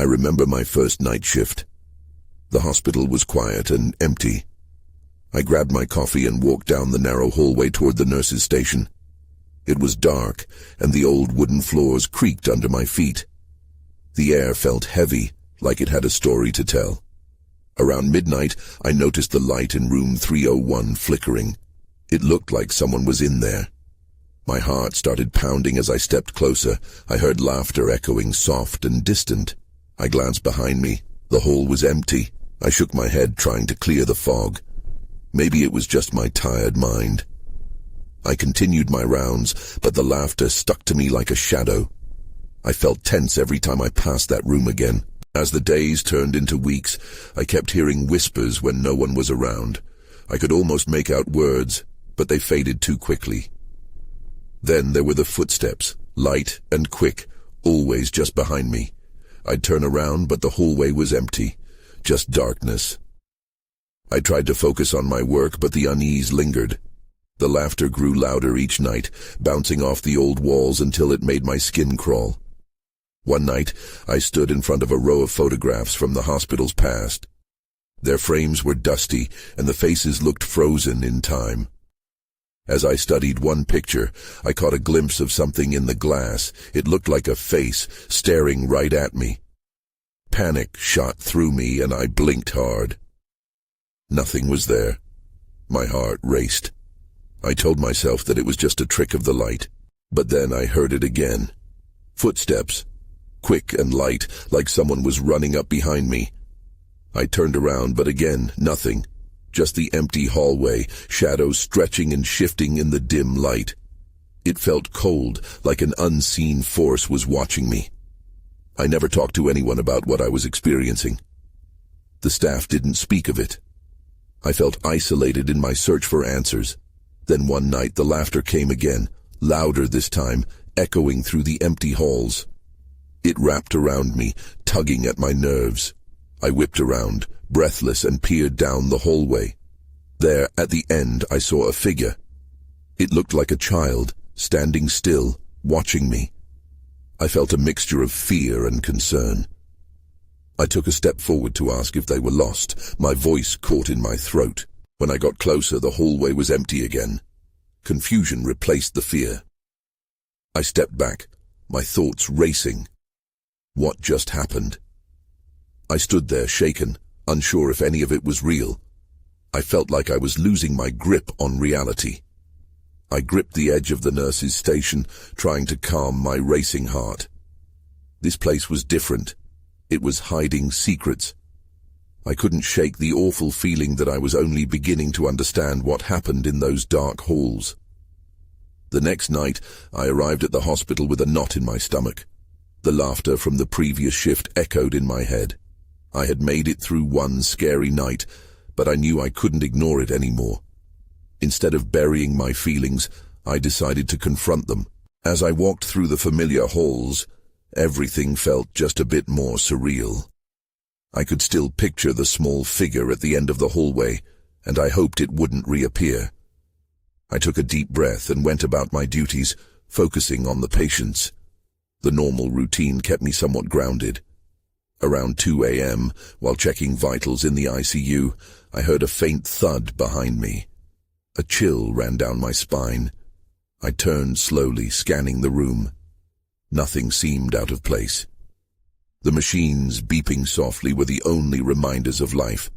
I remember my first night shift. The hospital was quiet and empty. I grabbed my coffee and walked down the narrow hallway toward the nurses' station. It was dark, and the old wooden floors creaked under my feet. The air felt heavy, like it had a story to tell. Around midnight, I noticed the light in room 301 flickering. It looked like someone was in there. My heart started pounding as I stepped closer. I heard laughter echoing soft and distant. I glanced behind me. The hall was empty. I shook my head, trying to clear the fog. Maybe it was just my tired mind. I continued my rounds, but the laughter stuck to me like a shadow. I felt tense every time I passed that room again. As the days turned into weeks, I kept hearing whispers when no one was around. I could almost make out words, but they faded too quickly. Then there were the footsteps, light and quick, always just behind me. I'd turn around, but the hallway was empty, just darkness. I tried to focus on my work, but the unease lingered. The laughter grew louder each night, bouncing off the old walls until it made my skin crawl. One night, I stood in front of a row of photographs from the hospital's past. Their frames were dusty, and the faces looked frozen in time. As I studied one picture, I caught a glimpse of something in the glass. It looked like a face, staring right at me. Panic shot through me, and I blinked hard. Nothing was there. My heart raced. I told myself that it was just a trick of the light, but then I heard it again. Footsteps, quick and light, like someone was running up behind me. I turned around, but again, nothing. Just the empty hallway, shadows stretching and shifting in the dim light. It felt cold, like an unseen force was watching me. I never talked to anyone about what I was experiencing. The staff didn't speak of it. I felt isolated in my search for answers. Then one night the laughter came again, louder this time, echoing through the empty halls. It wrapped around me, tugging at my nerves. I whipped around, breathless, and peered down the hallway. There, at the end, I saw a figure. It looked like a child, standing still, watching me. I felt a mixture of fear and concern. I took a step forward to ask if they were lost, my voice caught in my throat. When I got closer, the hallway was empty again. Confusion replaced the fear. I stepped back, my thoughts racing. What just happened? I stood there shaken, unsure if any of it was real. I felt like I was losing my grip on reality. I gripped the edge of the nurse's station, trying to calm my racing heart. This place was different. It was hiding secrets. I couldn't shake the awful feeling that I was only beginning to understand what happened in those dark halls. The next night, I arrived at the hospital with a knot in my stomach. The laughter from the previous shift echoed in my head. I had made it through one scary night, but I knew I couldn't ignore it anymore. Instead of burying my feelings, I decided to confront them. As I walked through the familiar halls, everything felt just a bit more surreal. I could still picture the small figure at the end of the hallway, and I hoped it wouldn't reappear. I took a deep breath and went about my duties, focusing on the patients. The normal routine kept me somewhat grounded. Around 2 a.m., while checking vitals in the ICU, I heard a faint thud behind me. A chill ran down my spine. I turned slowly, scanning the room. Nothing seemed out of place. The machines beeping softly were the only reminders of life.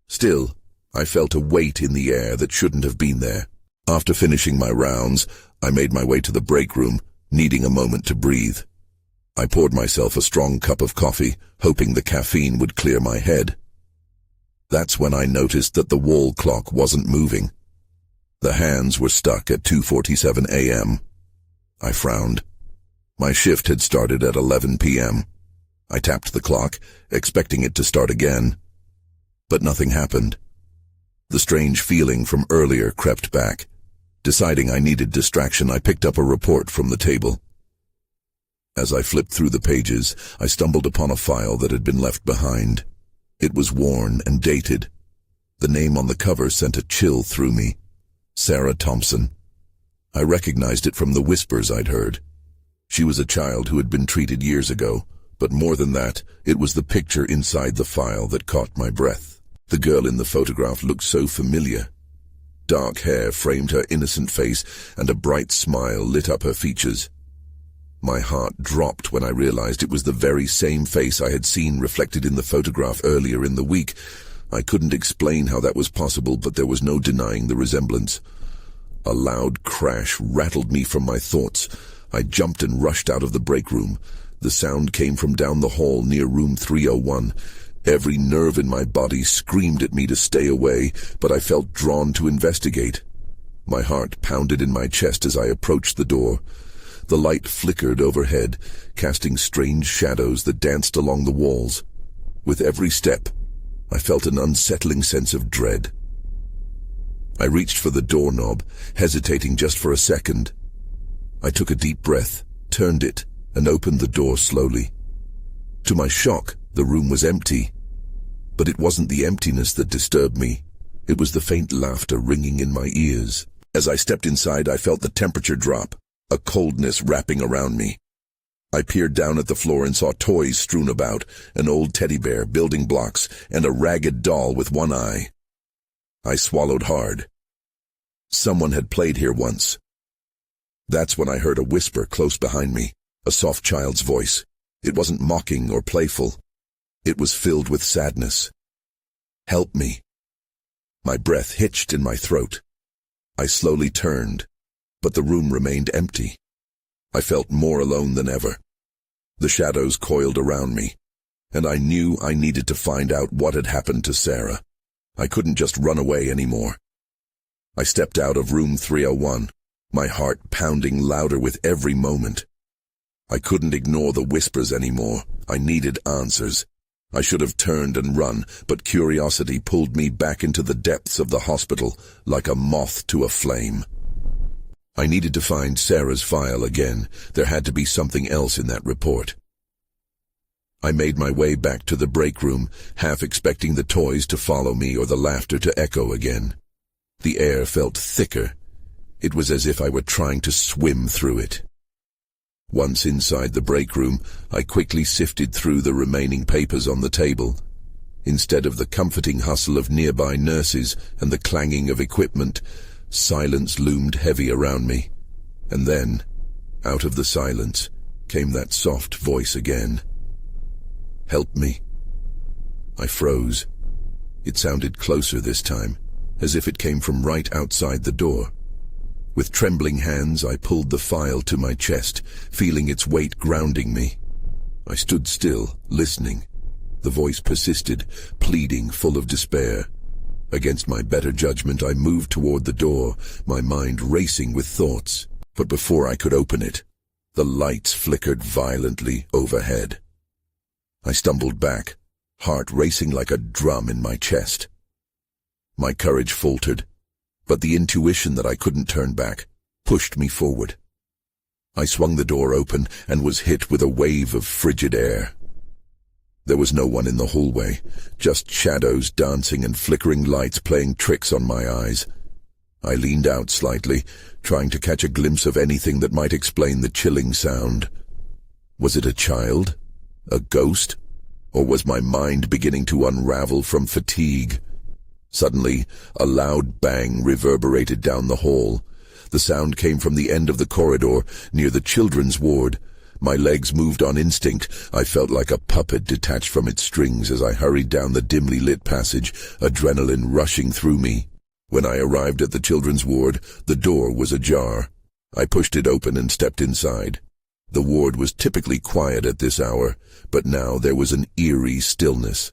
Still, I felt a weight in the air that shouldn't have been there. After finishing my rounds, I made my way to the break room, needing a moment to breathe. I poured myself a strong cup of coffee, hoping the caffeine would clear my head. That's when I noticed that the wall clock wasn't moving. The hands were stuck at 2:47 a.m. I frowned. My shift had started at 11 p.m. I tapped the clock, expecting it to start again. But nothing happened. The strange feeling from earlier crept back. Deciding I needed distraction, I picked up a report from the table. As I flipped through the pages, I stumbled upon a file that had been left behind. It was worn and dated. The name on the cover sent a chill through me. Sarah Thompson. I recognized it from the whispers I'd heard. She was a child who had been treated years ago, But more than that, it was the picture inside the file that caught my breath. The girl in the photograph looked so familiar. Dark hair framed her innocent face, and a bright smile lit up her features. My heart dropped when I realized it was the very same face I had seen reflected in the photograph earlier in the week. I couldn't explain how that was possible, but there was no denying the resemblance. A loud crash rattled me from my thoughts. I jumped and rushed out of the break room. The sound came from down the hall near room 301. Every nerve in my body screamed at me to stay away, but I felt drawn to investigate. My heart pounded in my chest as I approached the door. The light flickered overhead, casting strange shadows that danced along the walls. With every step, I felt an unsettling sense of dread. I reached for the doorknob, hesitating just for a second. I took a deep breath, turned it, and opened the door slowly. To my shock, the room was empty. But it wasn't the emptiness that disturbed me. It was the faint laughter ringing in my ears. As I stepped inside, I felt the temperature drop, a coldness wrapping around me. I peered down at the floor and saw toys strewn about, an old teddy bear, building blocks, and a ragged doll with one eye. I swallowed hard. Someone had played here once. That's when I heard a whisper close behind me, a soft child's voice. It wasn't mocking or playful. It was filled with sadness. "Help me." My breath hitched in my throat. I slowly turned, but the room remained empty. I felt more alone than ever. The shadows coiled around me, and I knew I needed to find out what had happened to Sarah. I couldn't just run away anymore. I stepped out of room 301, my heart pounding louder with every moment. I couldn't ignore the whispers anymore. I needed answers. I should have turned and run, but curiosity pulled me back into the depths of the hospital like a moth to a flame. I needed to find Sarah's file again. There had to be something else in that report. I made my way back to the break room, half expecting the toys to follow me or the laughter to echo again. The air felt thicker. It was as if I were trying to swim through it. Once inside the break room, I quickly sifted through the remaining papers on the table. Instead of the comforting hustle of nearby nurses and the clanging of equipment, silence loomed heavy around me. And then, out of the silence, came that soft voice again. "Help me." I froze. It sounded closer this time, as if it came from right outside the door. With trembling hands, I pulled the file to my chest, feeling its weight grounding me. I stood still, listening. The voice persisted, pleading, full of despair. Against my better judgment, I moved toward the door, my mind racing with thoughts. But before I could open it, the lights flickered violently overhead. I stumbled back, heart racing like a drum in my chest. My courage faltered, but the intuition that I couldn't turn back pushed me forward. I swung the door open and was hit with a wave of frigid air. There was no one in the hallway, just shadows dancing and flickering lights playing tricks on my eyes. I leaned out slightly, trying to catch a glimpse of anything that might explain the chilling sound. Was it a child? A ghost? Or was my mind beginning to unravel from fatigue? Suddenly, a loud bang reverberated down the hall. The sound came from the end of the corridor, near the children's ward. My legs moved on instinct. I felt like a puppet detached from its strings as I hurried down the dimly lit passage, adrenaline rushing through me. When I arrived at the children's ward, the door was ajar. I pushed it open and stepped inside. The ward was typically quiet at this hour, but now there was an eerie stillness.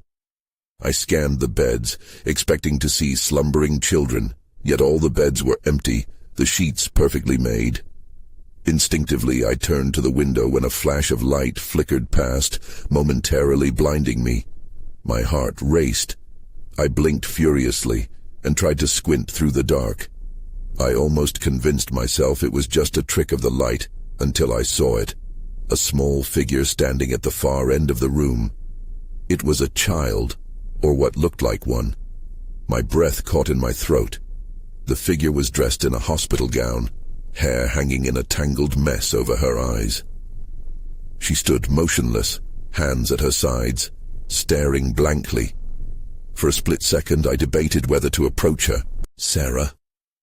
I scanned the beds, expecting to see slumbering children, yet all the beds were empty, the sheets perfectly made. Instinctively, I turned to the window when a flash of light flickered past, momentarily blinding me. My heart raced. I blinked furiously and tried to squint through the dark. I almost convinced myself it was just a trick of the light until I saw it, a small figure standing at the far end of the room. It was a child, or what looked like one. My breath caught in my throat. The figure was dressed in a hospital gown, hair hanging in a tangled mess over her eyes. She stood motionless, hands at her sides, staring blankly. For a split second, I debated whether to approach her. "Sarah,"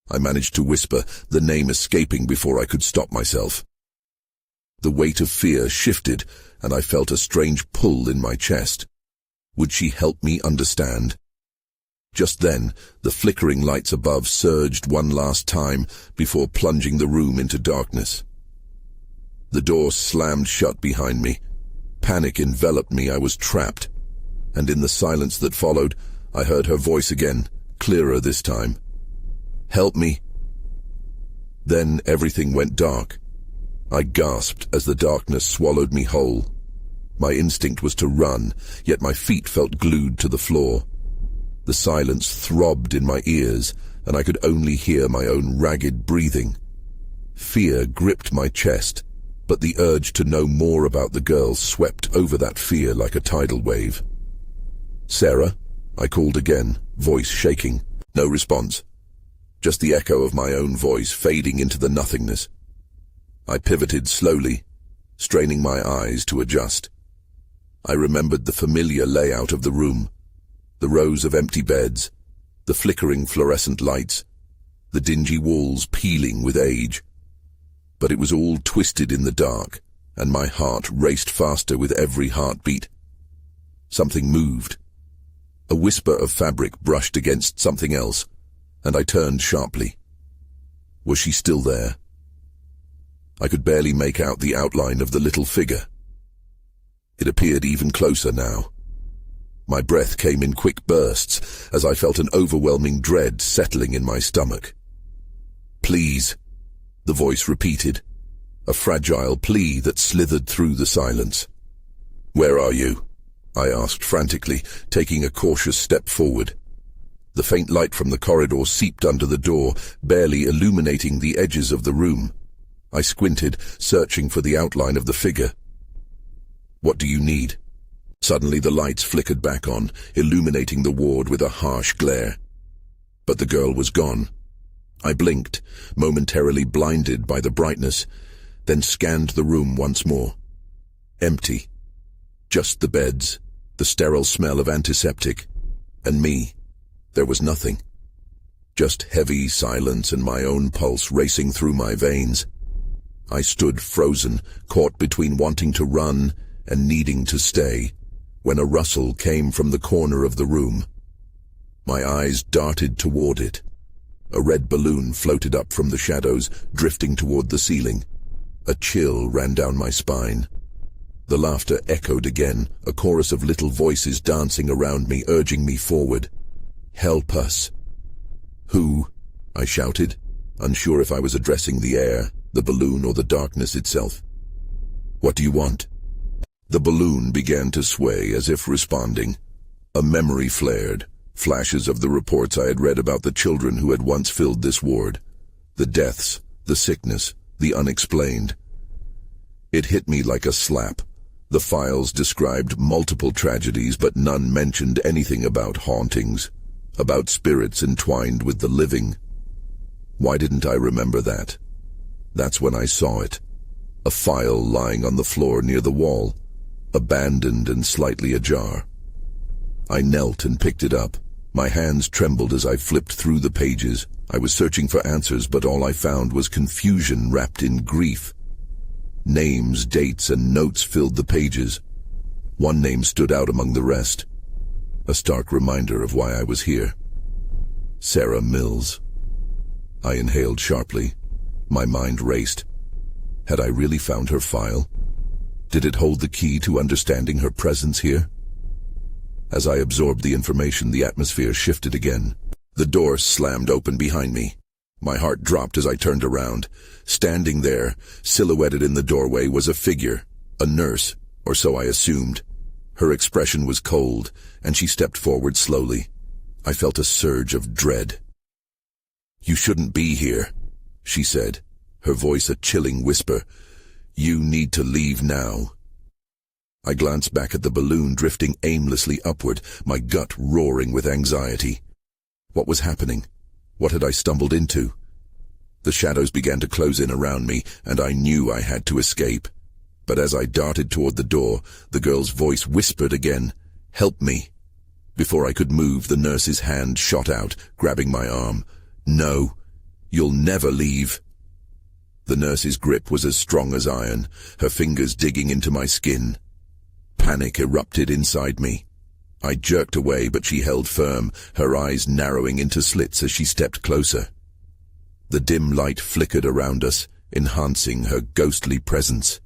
I managed to whisper, the name escaping before I could stop myself. The weight of fear shifted, and I felt a strange pull in my chest. Would she help me understand? Just then, the flickering lights above surged one last time before plunging the room into darkness. The door slammed shut behind me. Panic enveloped me. I was trapped. And in the silence that followed, I heard her voice again, clearer this time. "Help me." Then everything went dark. I gasped as the darkness swallowed me whole. My instinct was to run, yet my feet felt glued to the floor. The silence throbbed in my ears, and I could only hear my own ragged breathing. Fear gripped my chest, but the urge to know more about the girl swept over that fear like a tidal wave. "Sarah?" I called again, voice shaking. No response. Just the echo of my own voice fading into the nothingness. I pivoted slowly, straining my eyes to adjust. I remembered the familiar layout of the room, the rows of empty beds, the flickering fluorescent lights, the dingy walls peeling with age. But it was all twisted in the dark, and my heart raced faster with every heartbeat. Something moved. A whisper of fabric brushed against something else, and I turned sharply. Was she still there? I could barely make out the outline of the little figure. It appeared even closer now. My breath came in quick bursts as I felt an overwhelming dread settling in my stomach. "Please," the voice repeated, a fragile plea that slithered through the silence. "Where are you?" I asked frantically, taking a cautious step forward. The faint light from the corridor seeped under the door, barely illuminating the edges of the room. I squinted, searching for the outline of the figure. "What do you need?" Suddenly the lights flickered back on, illuminating the ward with a harsh glare. But the girl was gone. I blinked, momentarily blinded by the brightness, then scanned the room once more. Empty. Just the beds, the sterile smell of antiseptic, and me. There was nothing. Just heavy silence and my own pulse racing through my veins. I stood frozen, caught between wanting to run and needing to stay, when a rustle came from the corner of the room. My eyes darted toward it. A red balloon floated up from the shadows, drifting toward the ceiling. A chill ran down my spine. The laughter echoed again, a chorus of little voices dancing around me, urging me forward. "Help us." "Who?" I shouted, unsure if I was addressing the air, the balloon, or the darkness itself. "What do you want?" The balloon began to sway as if responding. A memory flared, flashes of the reports I had read about the children who had once filled this ward. The deaths, the sickness, the unexplained. It hit me like a slap. The files described multiple tragedies, but none mentioned anything about hauntings, about spirits entwined with the living. Why didn't I remember that? That's when I saw it. A file lying on the floor near the wall, abandoned and slightly ajar. I knelt and picked it up. My hands trembled as I flipped through the pages. I was searching for answers, but all I found was confusion wrapped in grief. Names, dates, and notes filled the pages. One name stood out among the rest, a stark reminder of why I was here. Sarah Mills. I inhaled sharply. My mind raced. Had I really found her file? Did it hold the key to understanding her presence here? As I absorbed the information, the atmosphere shifted again. The door slammed open behind me. My heart dropped as I turned around. Standing there, silhouetted in the doorway, was a figure, a nurse, or so I assumed. Her expression was cold, and she stepped forward slowly. I felt a surge of dread. "You shouldn't be here," she said, her voice a chilling whisper. "You need to leave now." I glanced back at the balloon drifting aimlessly upward, my gut roaring with anxiety. What was happening? What had I stumbled into? The shadows began to close in around me, and I knew I had to escape. But as I darted toward the door, the girl's voice whispered again, "Help me." Before I could move, the nurse's hand shot out, grabbing my arm. "No, you'll never leave." The nurse's grip was as strong as iron, her fingers digging into my skin. Panic erupted inside me. I jerked away, but she held firm, her eyes narrowing into slits as she stepped closer. The dim light flickered around us, enhancing her ghostly presence.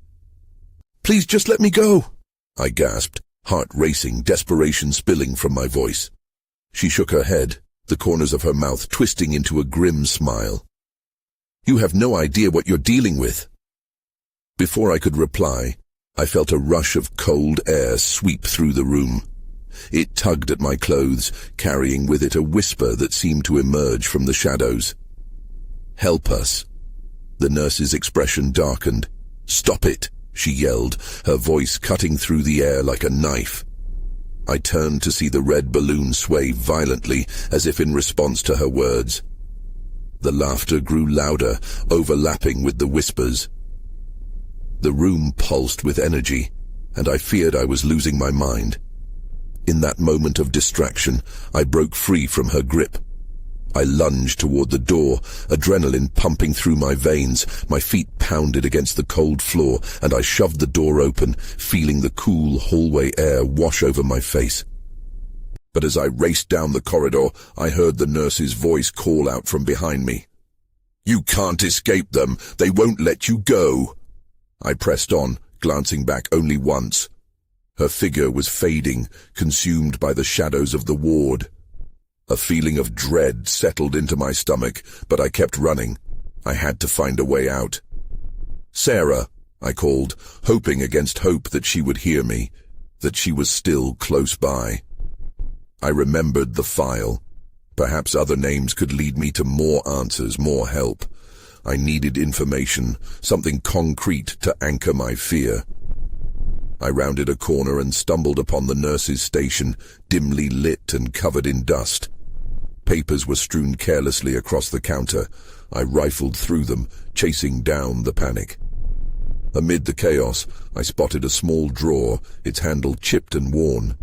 "Please just let me go," I gasped, heart racing, desperation spilling from my voice. She shook her head, the corners of her mouth twisting into a grim smile. "You have no idea what you're dealing with." Before I could reply, I felt a rush of cold air sweep through the room. It tugged at my clothes, carrying with it a whisper that seemed to emerge from the shadows. "Help us." The nurse's expression darkened. "Stop it," she yelled, her voice cutting through the air like a knife. I turned to see the red balloon sway violently, as if in response to her words. The laughter grew louder, overlapping with the whispers. The room pulsed with energy, and I feared I was losing my mind. In that moment of distraction, I broke free from her grip. I lunged toward the door, adrenaline pumping through my veins. My feet pounded against the cold floor, and I shoved the door open, feeling the cool hallway air wash over my face. But as I raced down the corridor, I heard the nurse's voice call out from behind me. "You can't escape them. They won't let you go." I pressed on, glancing back only once. Her figure was fading, consumed by the shadows of the ward. A feeling of dread settled into my stomach, but I kept running. I had to find a way out. "Sarah," I called, hoping against hope that she would hear me, that she was still close by. I remembered the file. Perhaps other names could lead me to more answers, more help. I needed information, something concrete to anchor my fear. I rounded a corner and stumbled upon the nurse's station, dimly lit and covered in dust. Papers were strewn carelessly across the counter. I rifled through them, chasing down the panic. Amid the chaos, I spotted a small drawer, its handle chipped and worn.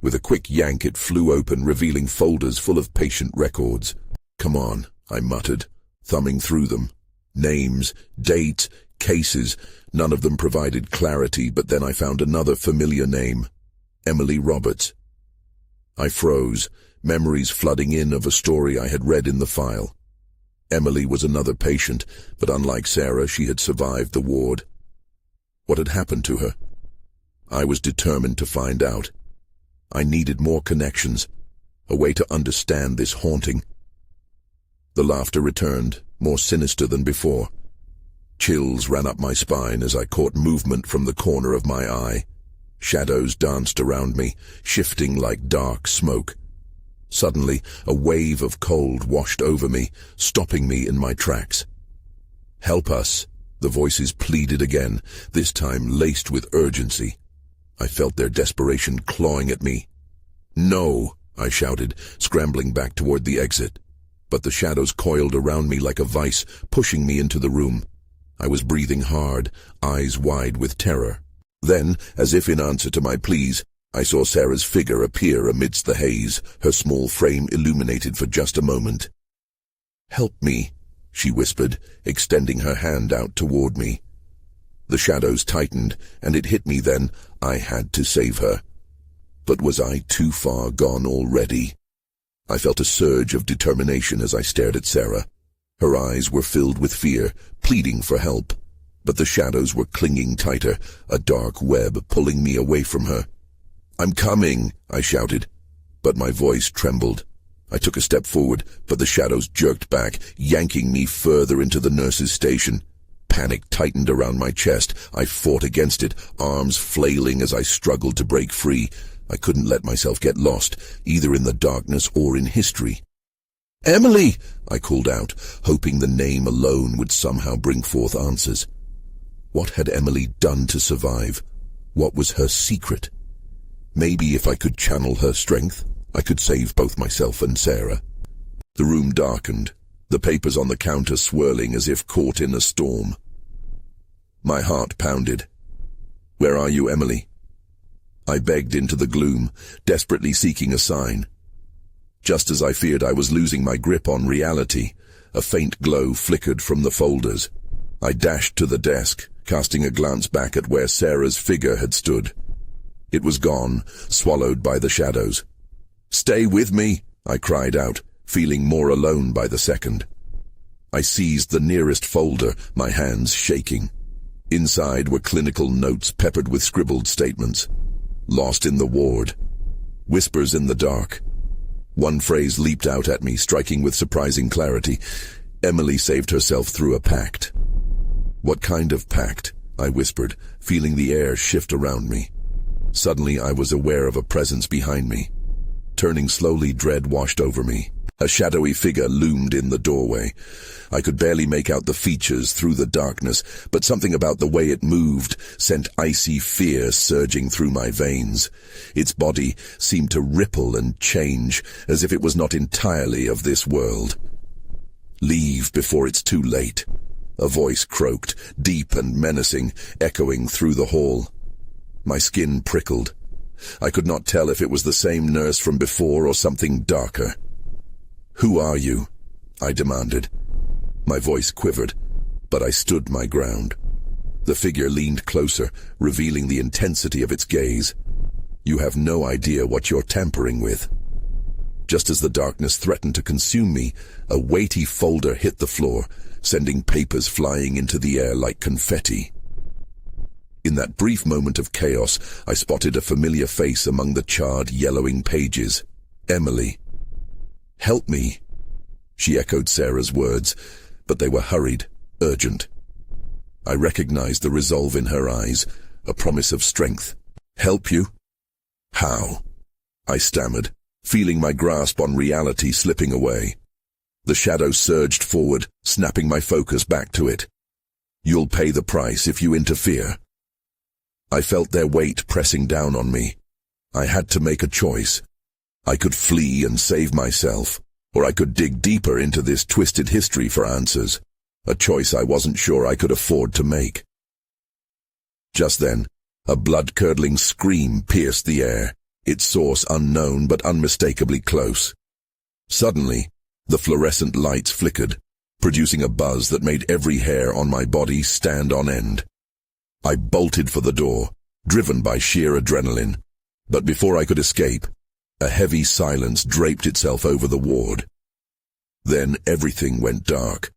With a quick yank, it flew open, revealing folders full of patient records. "Come on," I muttered, thumbing through them. Names, dates, cases, none of them provided clarity, but then I found another familiar name, Emily Roberts. I froze, memories flooding in of a story I had read in the file. Emily was another patient, but unlike Sarah, she had survived the ward. What had happened to her? I was determined to find out. I needed more connections, a way to understand this haunting. The laughter returned, more sinister than before. Chills ran up my spine as I caught movement from the corner of my eye. Shadows danced around me, shifting like dark smoke. Suddenly, a wave of cold washed over me, stopping me in my tracks. "Help us," the voices pleaded again, this time laced with urgency. I felt their desperation clawing at me. "No," I shouted, scrambling back toward the exit. But the shadows coiled around me like a vice, pushing me into the room. I was breathing hard, eyes wide with terror. Then, as if in answer to my pleas, I saw Sarah's figure appear amidst the haze, her small frame illuminated for just a moment. "Help me," she whispered, extending her hand out toward me. The shadows tightened, and it hit me then. I had to save her. But was I too far gone already? I felt a surge of determination as I stared at Sarah. Her eyes were filled with fear, pleading for help. But the shadows were clinging tighter, a dark web pulling me away from her. "I'm coming," I shouted, but my voice trembled. I took a step forward, but the shadows jerked back, yanking me further into the nurse's station. Panic tightened around my chest. I fought against it, arms flailing as I struggled to break free. I couldn't let myself get lost, either in the darkness or in history. "Emily!" I called out, hoping the name alone would somehow bring forth answers. What had Emily done to survive? What was her secret? Maybe if I could channel her strength, I could save both myself and Sarah. The room darkened, the papers on the counter swirling as if caught in a storm. My heart pounded. "Where are you, Emily?" I begged into the gloom, desperately seeking a sign. Just as I feared I was losing my grip on reality, a faint glow flickered from the folders. I dashed to the desk, casting a glance back at where Sarah's figure had stood. It was gone, swallowed by the shadows. "Stay with me," I cried out, feeling more alone by the second. I seized the nearest folder, my hands shaking. Inside were clinical notes peppered with scribbled statements. "Lost in the ward. Whispers in the dark." One phrase leaped out at me, striking with surprising clarity. Emily saved herself through a pact. "What kind of pact?" I whispered, feeling the air shift around me. Suddenly I was aware of a presence behind me. Turning slowly, dread washed over me. A shadowy figure loomed in the doorway. I could barely make out the features through the darkness, but something about the way it moved sent icy fear surging through my veins. Its body seemed to ripple and change, as if it was not entirely of this world. "Leave before it's too late," a voice croaked, deep and menacing, echoing through the hall. My skin prickled. I could not tell if it was the same nurse from before or something darker. "Who are you?" I demanded. My voice quivered, but I stood my ground. The figure leaned closer, revealing the intensity of its gaze. "You have no idea what you're tampering with." Just as the darkness threatened to consume me, a weighty folder hit the floor, sending papers flying into the air like confetti. In that brief moment of chaos, I spotted a familiar face among the charred, yellowing pages. Emily. "Help me," she echoed Sarah's words, but they were hurried, urgent. I recognized the resolve in her eyes, a promise of strength. "Help you? How?" I stammered, feeling my grasp on reality slipping away. The shadow surged forward, snapping my focus back to it. "You'll pay the price if you interfere." I felt their weight pressing down on me. I had to make a choice. I could flee and save myself, or I could dig deeper into this twisted history for answers, a choice I wasn't sure I could afford to make. Just then, a blood-curdling scream pierced the air, its source unknown but unmistakably close. Suddenly, the fluorescent lights flickered, producing a buzz that made every hair on my body stand on end. I bolted for the door, driven by sheer adrenaline, but before I could escape, a heavy silence draped itself over the ward. Then everything went dark.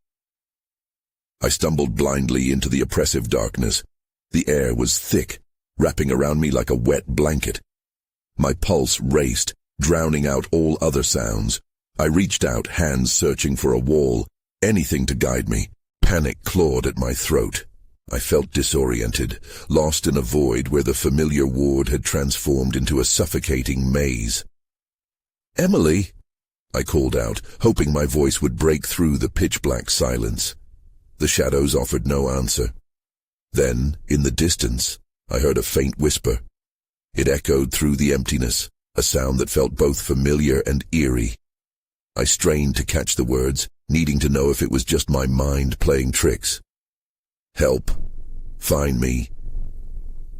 I stumbled blindly into the oppressive darkness. The air was thick, wrapping around me like a wet blanket. My pulse raced, drowning out all other sounds. I reached out, hands searching for a wall, anything to guide me. Panic clawed at my throat. I felt disoriented, lost in a void where the familiar ward had transformed into a suffocating maze. "Emily!" I called out, hoping my voice would break through the pitch-black silence. The shadows offered no answer. Then, in the distance, I heard a faint whisper. It echoed through the emptiness, a sound that felt both familiar and eerie. I strained to catch the words, needing to know if it was just my mind playing tricks. "Help. Find me."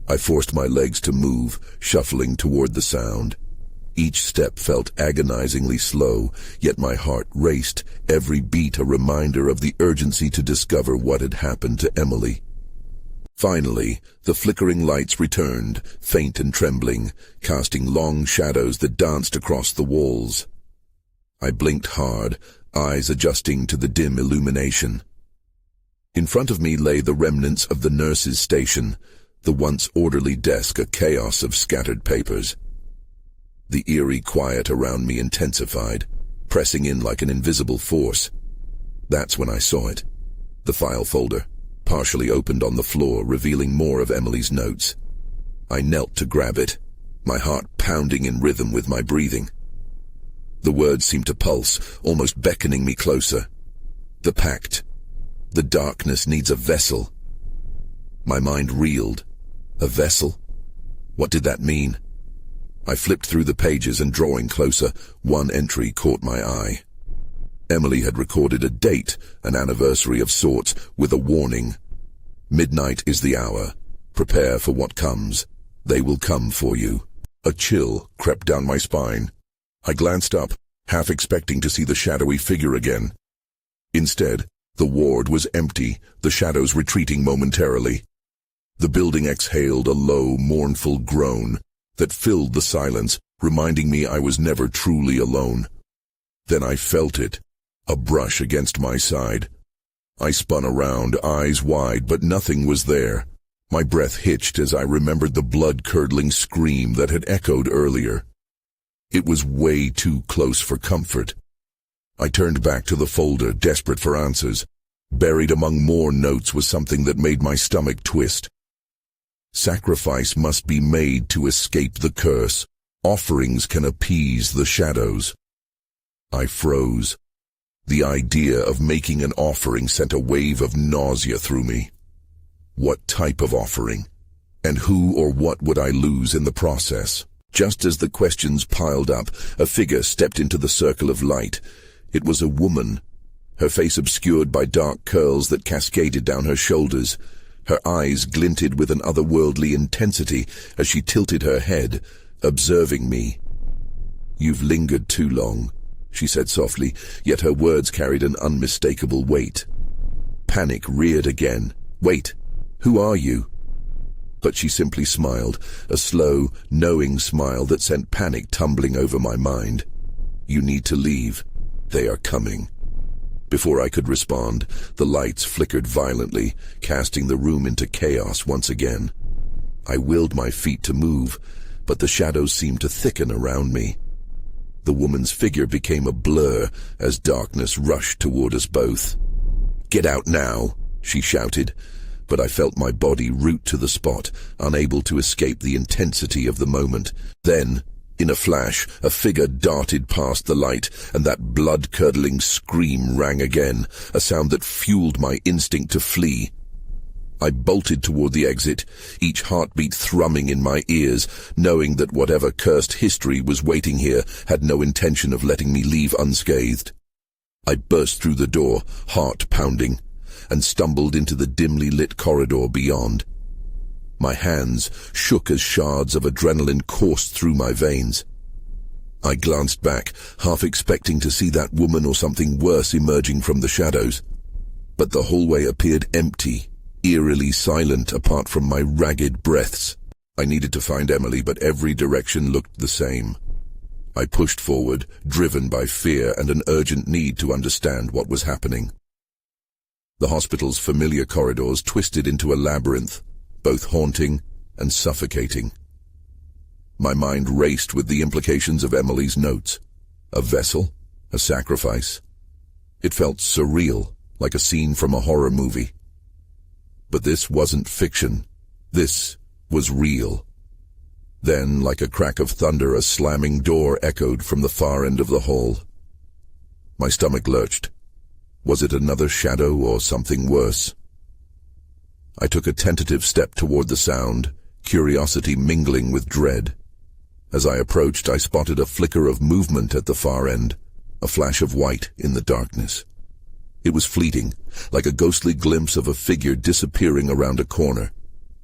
I forced my legs to move, shuffling toward the sound. Each step felt agonizingly slow, yet my heart raced, every beat a reminder of the urgency to discover what had happened to Emily. Finally, the flickering lights returned, faint and trembling, casting long shadows that danced across the walls. I blinked hard, eyes adjusting to the dim illumination. In front of me lay the remnants of the nurse's station, the once orderly desk a chaos of scattered papers. The eerie quiet around me intensified, pressing in like an invisible force. That's when I saw it. The file folder, partially opened on the floor, revealing more of Emily's notes. I knelt to grab it, my heart pounding in rhythm with my breathing. The words seemed to pulse, almost beckoning me closer. The pact. The darkness needs a vessel. My mind reeled. A vessel? What did that mean? I flipped through the pages and, drawing closer, one entry caught my eye. Emily had recorded a date, an anniversary of sorts, with a warning. "Midnight is the hour. Prepare for what comes. They will come for you. A chill crept down my spine. I glanced up, half expecting to see the shadowy figure again. Instead, the ward was empty, the shadows retreating momentarily. The building exhaled a low, mournful groan that filled the silence, reminding me I was never truly alone. Then I felt it, a brush against my side. I spun around, eyes wide, but nothing was there. My breath hitched as I remembered the blood-curdling scream that had echoed earlier. It was way too close for comfort. I turned back to the folder, desperate for answers. Buried among more notes was something that made my stomach twist. Sacrifice must be made to escape the curse. Offerings can appease the shadows. I froze. The idea of making an offering sent a wave of nausea through me. What type of offering? And who or what would I lose in the process? Just as the questions piled up, a figure stepped into the circle of light. It was a woman, her face obscured by dark curls that cascaded down her shoulders. Her eyes glinted with an otherworldly intensity as she tilted her head, observing me. "You've lingered too long," she said softly, yet her words carried an unmistakable weight. Panic reared again. "Wait, who are you?" But she simply smiled, a slow, knowing smile that sent panic tumbling over my mind. "You need to leave. They are coming." Before I could respond, the lights flickered violently, casting the room into chaos once again. I willed my feet to move, but the shadows seemed to thicken around me. The woman's figure became a blur as darkness rushed toward us both. "Get out now," she shouted, but I felt my body root to the spot, unable to escape the intensity of the moment. Then, in a flash, a figure darted past the light, and that blood-curdling scream rang again, a sound that fueled my instinct to flee. I bolted toward the exit, each heartbeat thrumming in my ears, knowing that whatever cursed history was waiting here had no intention of letting me leave unscathed. I burst through the door, heart pounding, and stumbled into the dimly lit corridor beyond. My hands shook as shards of adrenaline coursed through my veins. I glanced back, half expecting to see that woman or something worse emerging from the shadows. But the hallway appeared empty, eerily silent apart from my ragged breaths. I needed to find Emily, but every direction looked the same. I pushed forward, driven by fear and an urgent need to understand what was happening. The hospital's familiar corridors twisted into a labyrinth, both haunting and suffocating. My mind raced with the implications of Emily's notes. A vessel? A sacrifice? It felt surreal, like a scene from a horror movie. But this wasn't fiction. This was real. Then, like a crack of thunder, a slamming door echoed from the far end of the hall. My stomach lurched. Was it another shadow or something worse? I took a tentative step toward the sound, curiosity mingling with dread. As I approached, I spotted a flicker of movement at the far end, a flash of white in the darkness. It was fleeting, like a ghostly glimpse of a figure disappearing around a corner.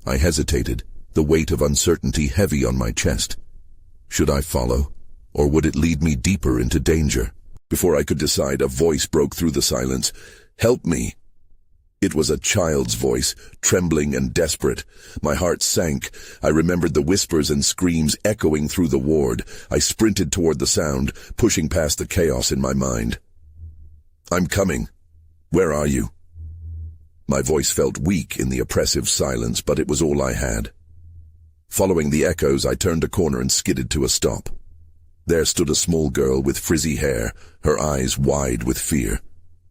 I hesitated, the weight of uncertainty heavy on my chest. Should I follow, or would it lead me deeper into danger? Before I could decide, a voice broke through the silence. "Help me!" It was a child's voice, trembling and desperate. My heart sank. I remembered the whispers and screams echoing through the ward. I sprinted toward the sound, pushing past the chaos in my mind. "I'm coming. Where are you?" My voice felt weak in the oppressive silence, but it was all I had. Following the echoes, I turned a corner and skidded to a stop. There stood a small girl with frizzy hair, her eyes wide with fear.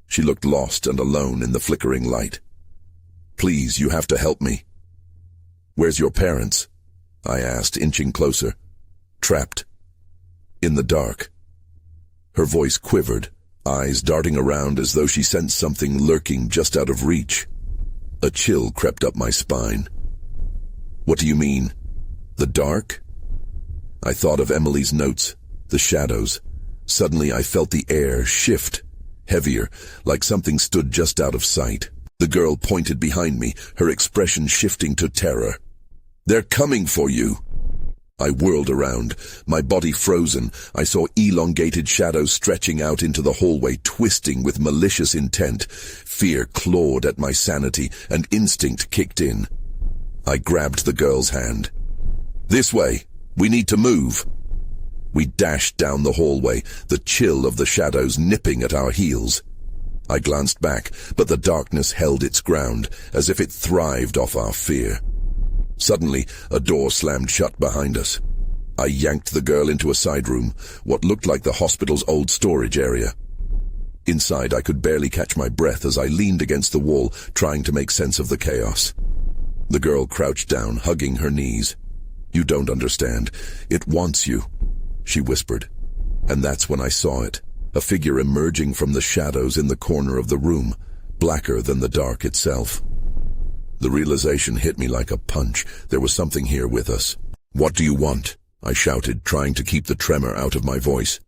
She looked lost and alone in the flickering light. "Please, you have to help me." "Where's your parents?" I asked, inching closer. "Trapped. In the dark." Her voice quivered, eyes darting around as though she sensed something lurking just out of reach. A chill crept up my spine. "What do you mean? The dark?" I thought of Emily's notes, the shadows. Suddenly I felt the air shift, heavier, like something stood just out of sight. The girl pointed behind me, her expression shifting to terror. They're coming for you. I whirled around, my body frozen. I saw elongated shadows stretching out into the hallway, twisting with malicious intent. Fear clawed at my sanity, and instinct kicked in. I grabbed the girl's hand. This way. We need to move. We dashed down the hallway, the chill of the shadows nipping at our heels. I glanced back, but the darkness held its ground, as if it thrived off our fear. Suddenly, a door slammed shut behind us. I yanked the girl into a side room, what looked like the hospital's old storage area. Inside, I could barely catch my breath as I leaned against the wall, trying to make sense of the chaos. The girl crouched down, hugging her knees. "You don't understand. It wants you," she whispered. And that's when I saw it, a figure emerging from the shadows in the corner of the room, blacker than the dark itself. The realization hit me like a punch. There was something here with us. "What do you want?" I shouted, trying to keep the tremor out of my voice.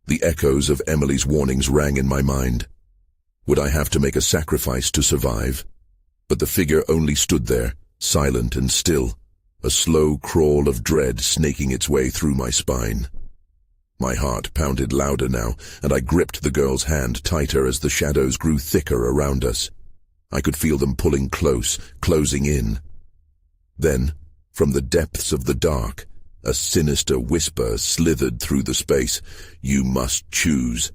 The echoes of Emily's warnings rang in my mind. Would I have to make a sacrifice to survive? But the figure only stood there, silent and still, a slow crawl of dread snaking its way through my spine. My heart pounded louder now, and I gripped the girl's hand tighter as the shadows grew thicker around us. I could feel them pulling close, closing in. Then, from the depths of the dark, a sinister whisper slithered through the space. "You must choose."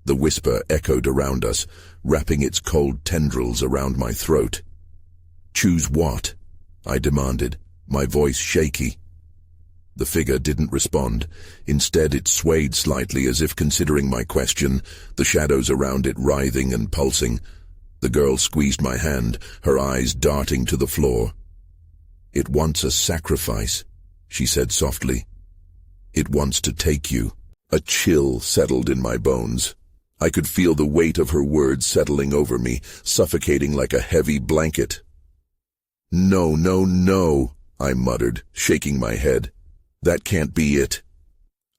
The whisper echoed around us, wrapping its cold tendrils around my throat. "Choose what?" I demanded, my voice shaky. The figure didn't respond. Instead, it swayed slightly as if considering my question, the shadows around it writhing and pulsing. The girl squeezed my hand, her eyes darting to the floor. "It wants a sacrifice," she said softly. "It wants to take you." A chill settled in my bones. I could feel the weight of her words settling over me, suffocating like a heavy blanket. "No, no, no," I muttered, shaking my head. "That can't be it."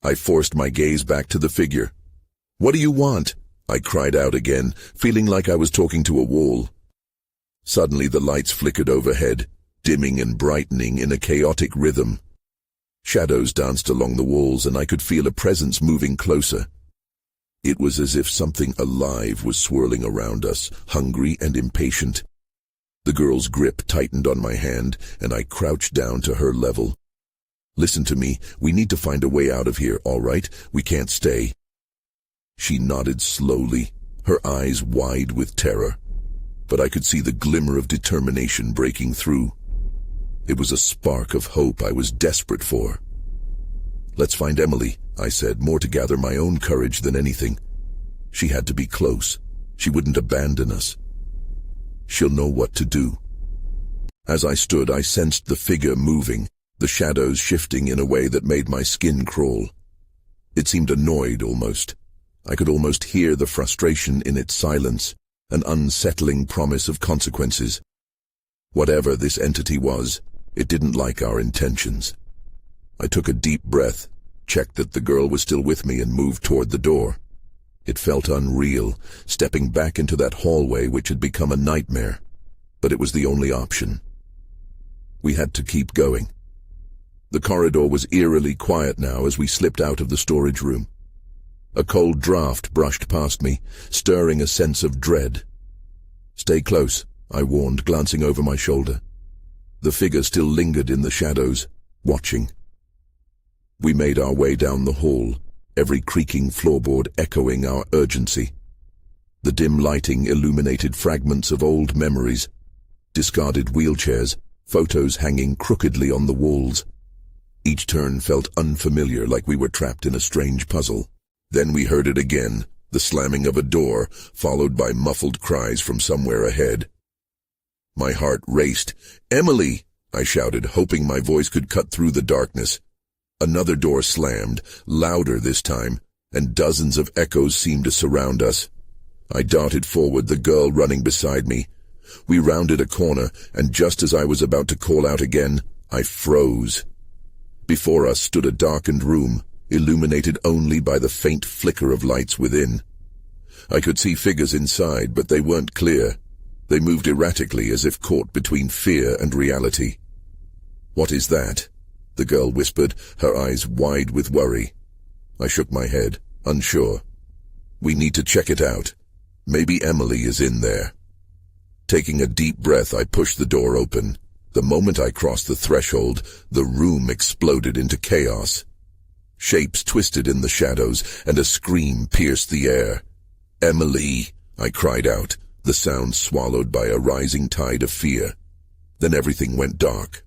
I forced my gaze back to the figure. "What do you want?" I cried out again, feeling like I was talking to a wall. Suddenly the lights flickered overhead, dimming and brightening in a chaotic rhythm. Shadows danced along the walls, and I could feel a presence moving closer. It was as if something alive was swirling around us, hungry and impatient. The girl's grip tightened on my hand, and I crouched down to her level. "Listen to me. We need to find a way out of here, all right? We can't stay." She nodded slowly, her eyes wide with terror, but I could see the glimmer of determination breaking through. It was a spark of hope I was desperate for. "Let's find Emily," I said, more to gather my own courage than anything. She had to be close. She wouldn't abandon us. She'll know what to do. As I stood, I sensed the figure moving, the shadows shifting in a way that made my skin crawl. It seemed annoyed almost. I could almost hear the frustration in its silence, an unsettling promise of consequences. Whatever this entity was, it didn't like our intentions. I took a deep breath, checked that the girl was still with me, and moved toward the door. It felt unreal, stepping back into that hallway which had become a nightmare, but it was the only option. We had to keep going. The corridor was eerily quiet now as we slipped out of the storage room. A cold draft brushed past me, stirring a sense of dread. "Stay close," I warned, glancing over my shoulder. The figure still lingered in the shadows, watching. We made our way down the hall, every creaking floorboard echoing our urgency. The dim lighting illuminated fragments of old memories, discarded wheelchairs, photos hanging crookedly on the walls. Each turn felt unfamiliar, like we were trapped in a strange puzzle. Then we heard it again, the slamming of a door, followed by muffled cries from somewhere ahead. My heart raced. "Emily!" I shouted, hoping my voice could cut through the darkness. Another door slammed, louder this time, and dozens of echoes seemed to surround us. I darted forward, the girl running beside me. We rounded a corner, and just as I was about to call out again, I froze. Before us stood a darkened room, illuminated only by the faint flicker of lights within. I could see figures inside, but they weren't clear. They moved erratically, as if caught between fear and reality. "What is that?" the girl whispered, her eyes wide with worry. I shook my head, unsure. "We need to check it out. Maybe Emily is in there." Taking a deep breath, I pushed the door open. The moment I crossed the threshold, the room exploded into chaos. Shapes twisted in the shadows, and a scream pierced the air. "Emily!" I cried out, the sound swallowed by a rising tide of fear. Then everything went dark.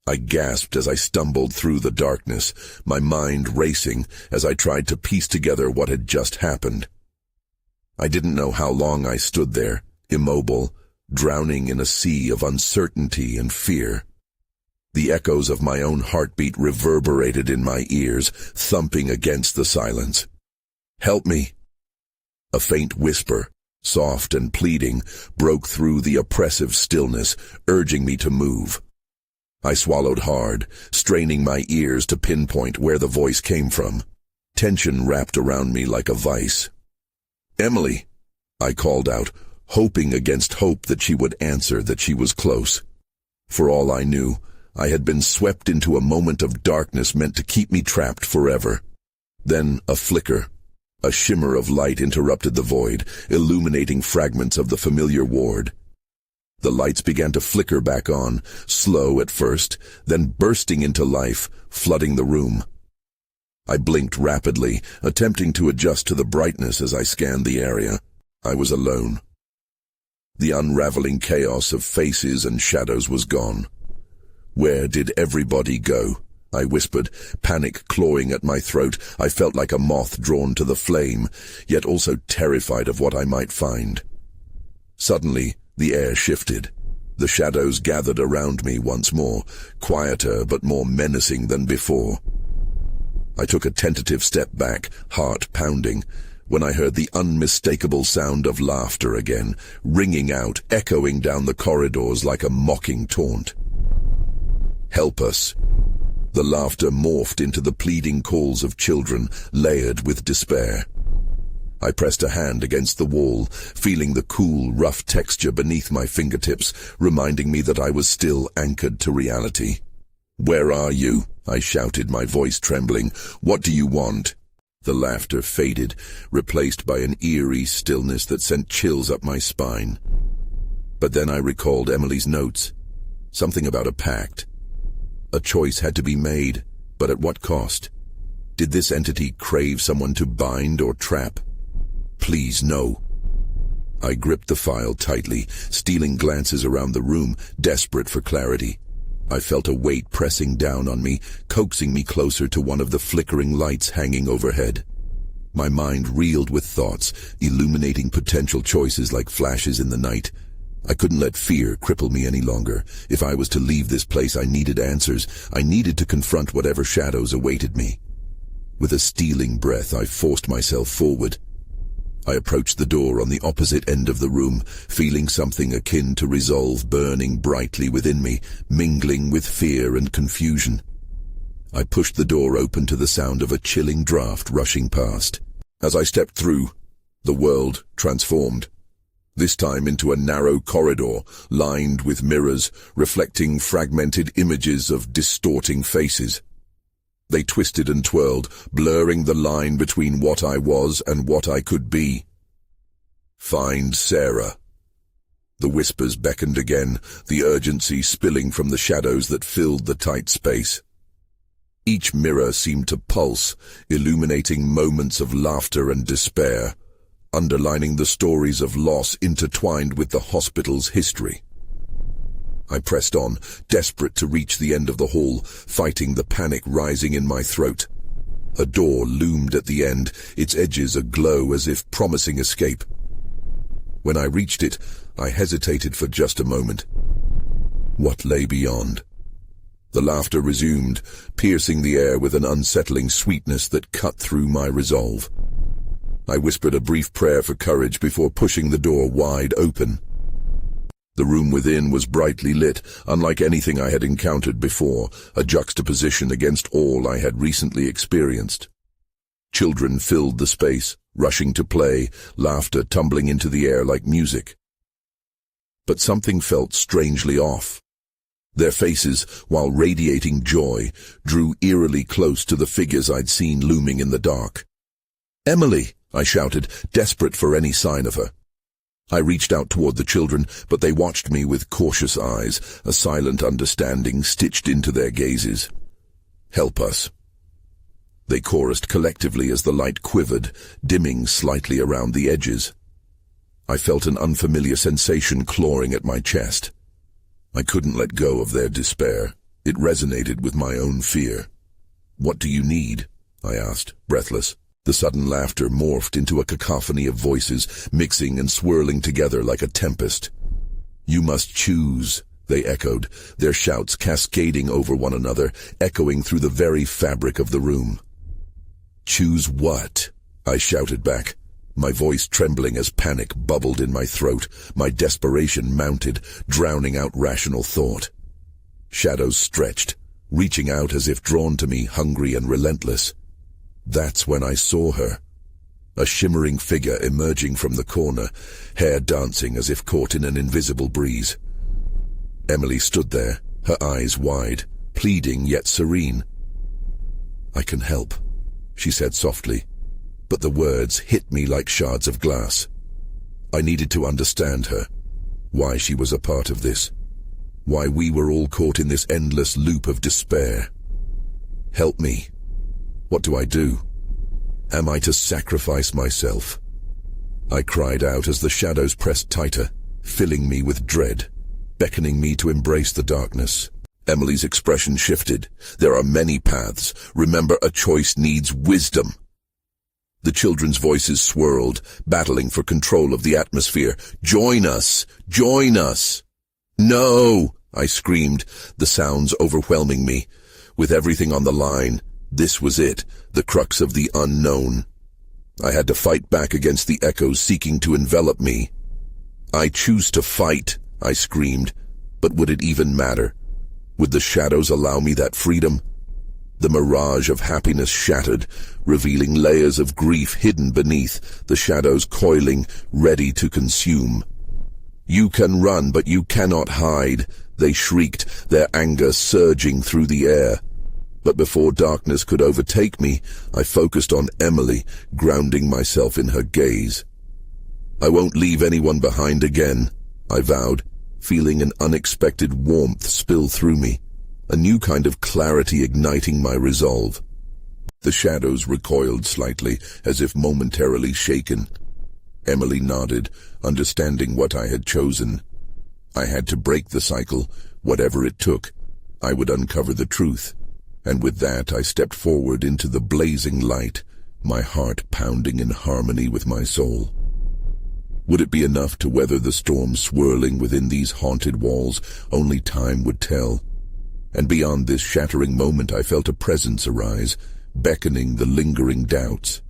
I gasped as I stumbled through the darkness, my mind racing as I tried to piece together what had just happened. I didn't know how long I stood there, immobile, drowning in a sea of uncertainty and fear. The echoes of my own heartbeat reverberated in my ears, thumping against the silence. "Help me!" A faint whisper, soft and pleading, broke through the oppressive stillness, urging me to move. I swallowed hard, straining my ears to pinpoint where the voice came from. Tension wrapped around me like a vice. "Emily!" I called out, hoping against hope that she would answer, that she was close. For all I knew, I had been swept into a moment of darkness meant to keep me trapped forever. Then a flicker. A shimmer of light interrupted the void, illuminating fragments of the familiar ward. The lights began to flicker back on, slow at first, then bursting into life, flooding the room. I blinked rapidly, attempting to adjust to the brightness as I scanned the area. I was alone. The unraveling chaos of faces and shadows was gone. "Where did everybody go?" I whispered, panic clawing at my throat. I felt like a moth drawn to the flame, yet also terrified of what I might find. Suddenly, the air shifted. The shadows gathered around me once more, quieter but more menacing than before. I took a tentative step back, heart pounding, when I heard the unmistakable sound of laughter again, ringing out, echoing down the corridors like a mocking taunt. "Help us." The laughter morphed into the pleading calls of children, layered with despair. I pressed a hand against the wall, feeling the cool, rough texture beneath my fingertips, reminding me that I was still anchored to reality. "Where are you?" I shouted, my voice trembling. "What do you want?" The laughter faded, replaced by an eerie stillness that sent chills up my spine. But then I recalled Emily's notes. Something about a pact. A choice had to be made, but at what cost? Did this entity crave someone to bind or trap? Please, no. I gripped the file tightly, stealing glances around the room, desperate for clarity. I felt a weight pressing down on me, coaxing me closer to one of the flickering lights hanging overhead. My mind reeled with thoughts, illuminating potential choices like flashes in the night. I couldn't let fear cripple me any longer. If I was to leave this place, I needed answers. I needed to confront whatever shadows awaited me. With a stealing breath, I forced myself forward. I approached the door on the opposite end of the room, feeling something akin to resolve burning brightly within me, mingling with fear and confusion. I pushed the door open to the sound of a chilling draft rushing past. As I stepped through, the world transformed. This time into a narrow corridor, lined with mirrors, reflecting fragmented images of distorting faces. They twisted and twirled, blurring the line between what I was and what I could be. "Find Sarah." The whispers beckoned again, the urgency spilling from the shadows that filled the tight space. Each mirror seemed to pulse, illuminating moments of laughter and despair, underlining the stories of loss intertwined with the hospital's history. I pressed on, desperate to reach the end of the hall, fighting the panic rising in my throat. A door loomed at the end, its edges aglow as if promising escape. When I reached it, I hesitated for just a moment. What lay beyond? The laughter resumed, piercing the air with an unsettling sweetness that cut through my resolve. I whispered a brief prayer for courage before pushing the door wide open. The room within was brightly lit, unlike anything I had encountered before, a juxtaposition against all I had recently experienced. Children filled the space, rushing to play, laughter tumbling into the air like music. But something felt strangely off. Their faces, while radiating joy, drew eerily close to the figures I'd seen looming in the dark. "Emily!" I shouted, desperate for any sign of her. I reached out toward the children, but they watched me with cautious eyes, a silent understanding stitched into their gazes. "Help us," they chorused collectively as the light quivered, dimming slightly around the edges. I felt an unfamiliar sensation clawing at my chest. I couldn't let go of their despair. It resonated with my own fear. "What do you need?" I asked, breathless. The sudden laughter morphed into a cacophony of voices, mixing and swirling together like a tempest. "You must choose," they echoed, their shouts cascading over one another, echoing through the very fabric of the room. "Choose what?" I shouted back, my voice trembling as panic bubbled in my throat, my desperation mounted, drowning out rational thought. Shadows stretched, reaching out as if drawn to me, hungry and relentless. That's when I saw her. A shimmering figure emerging from the corner, hair dancing as if caught in an invisible breeze. Emily stood there, her eyes wide, pleading yet serene. "I can help," she said softly, but the words hit me like shards of glass. I needed to understand her, why she was a part of this, why we were all caught in this endless loop of despair. "Help me. What do I do? Am I to sacrifice myself?" I cried out as the shadows pressed tighter, filling me with dread, beckoning me to embrace the darkness. Emily's expression shifted. "There are many paths. Remember, a choice needs wisdom." The children's voices swirled, battling for control of the atmosphere. "Join us! Join us!" "No!" I screamed, the sounds overwhelming me. With everything on the line, this was it, the crux of the unknown. I had to fight back against the echoes seeking to envelop me. "I choose to fight," I screamed, but would it even matter? Would the shadows allow me that freedom? The mirage of happiness shattered, revealing layers of grief hidden beneath, the shadows coiling, ready to consume. "You can run, but you cannot hide," they shrieked, their anger surging through the air. But before darkness could overtake me, I focused on Emily, grounding myself in her gaze. "I won't leave anyone behind again," I vowed, feeling an unexpected warmth spill through me, a new kind of clarity igniting my resolve. The shadows recoiled slightly, as if momentarily shaken. Emily nodded, understanding what I had chosen. I had to break the cycle, whatever it took. I would uncover the truth. And with that I stepped forward into the blazing light, my heart pounding in harmony with my soul. Would it be enough to weather the storm swirling within these haunted walls? Only time would tell. And beyond this shattering moment I felt a presence arise, beckoning the lingering doubts.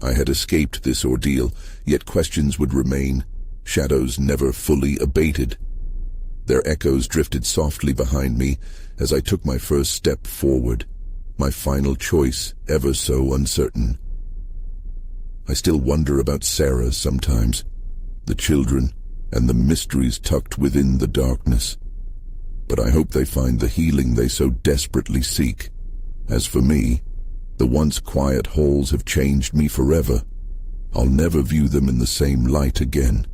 I had escaped this ordeal, yet questions would remain, shadows never fully abated. Their echoes drifted softly behind me as I took my first step forward, my final choice ever so uncertain. I still wonder about Sarah sometimes, the children, and the mysteries tucked within the darkness. But I hope they find the healing they so desperately seek. As for me, the once quiet halls have changed me forever. I'll never view them in the same light again.